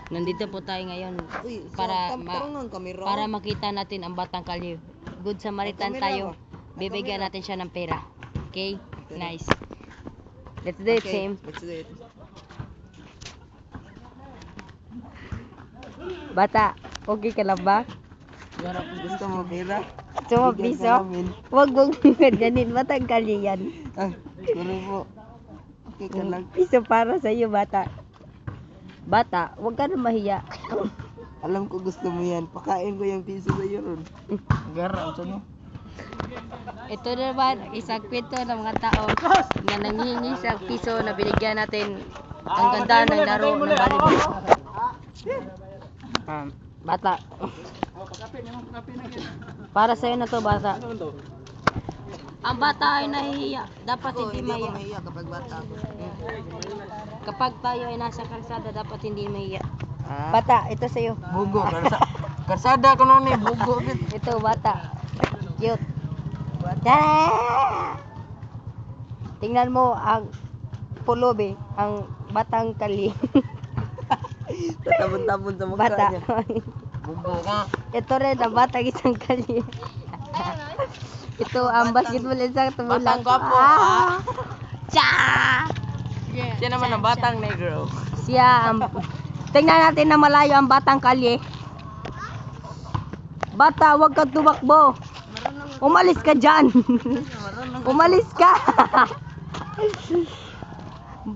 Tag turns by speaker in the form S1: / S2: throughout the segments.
S1: Nandito po tayo ngayon
S2: Uy,
S1: para
S2: parang ang kamera.
S1: para makita natin ang Batang Kalye. Good Samaritan
S2: Ang kamera
S1: tayo.
S2: ba? Ang
S1: Bibigyan
S2: kamera.
S1: natin siya ng pera. Okay?
S2: Okay.
S1: Nice. Let's do it, Sam.
S2: Let's do it.
S1: Bata, okay ka lang ba?
S2: Gusto mo pera?
S1: Gusto mo
S2: Bigyan
S1: piso?
S2: ka namin.
S1: Huwag mong ganyanin. Batang Kalye yan.
S2: Ah, sorry po. Okay ka lang.
S1: Piso para sa iyo, bata. Bata, huwag ka na mahiya.
S2: Alam ko gusto mo yan. Pakain ko yung piso sa iyo ron. Gara, ano?
S1: Ito naman, isang kwento ng mga tao na nanghihingi sa piso na binigyan natin ang ganda ng laro ng volleyball. Bata. Para sa'yo na to, bata. Ang bata ay nahihiya. Dapat hindi
S2: Hindi ako
S1: mahiya.
S2: mahiya kapag bata ako.
S1: Kapag tayo ay nasa kalsada, dapat hindi mahiya.
S2: Ah.
S1: Bata, ito sa'yo.
S2: Bugo. Karsada ko nun eh. Bugo.
S1: Ito, bata. Cute. Tara! Tingnan mo ang pulubi, ang Batang Kalye.
S2: Tatabon-tabon sa mukha
S1: Bata.
S2: niya. Bugo ka.
S1: Ito rin ang Batang Isang Kalye. Ito ang basketball isang tumulang.
S2: Batang gwapo,
S1: Cha!
S2: Siya naman ang batang negro.
S1: Siya ang... Tingnan natin na malayo ang Batang Kalye. Bata, huwag kang tumakbo. Umalis ka dyan. Umalis ka.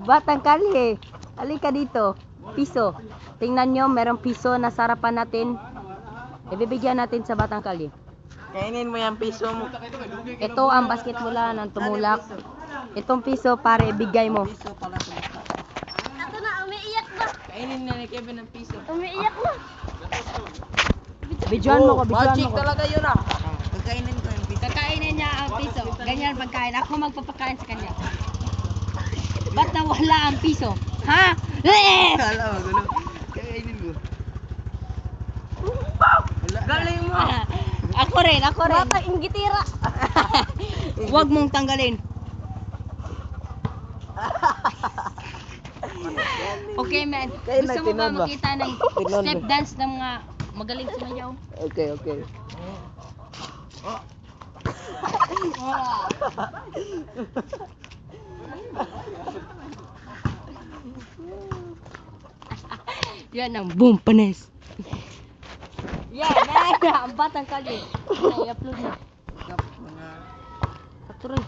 S1: Batang Kalye. Halika dito. Piso. Tingnan nyo, merong piso na sarapan natin. Ibibigyan natin sa Batang Kalye.
S2: Kainin mo yung piso mo.
S1: Ito ang basketbola ng tumulak. Itong piso para ibigay mo.
S2: Piso pala sa mukha.
S3: Ako na, umiiyak na.
S2: Kainin na ni Kevin ng piso.
S3: Umiiyak na.
S1: Bidyoan mo ko, bidyoan mo
S2: Magic
S1: ko.
S2: talaga yun ah. Kakainin ko yung piso.
S1: Kakainin niya ang piso. Ganyan pagkain. Ako magpapakain sa kanya. Ba't nawala ang piso? Ha?
S2: Kala mo, gulo. Kakainin ko. Galing mo.
S1: Ako rin.
S3: Bata, inggitira.
S1: Huwag mong tanggalin. Okay, man.
S2: Kaya
S1: Gusto mo ba
S2: nagtinon ba?
S1: makita ng
S2: Tinon
S1: step
S2: ba?
S1: dance ng mga magaling sumayaw?
S2: Okay.
S1: Yan ang boom panes. Yan, ang Batang Kalye. I-upload na. Ito rin.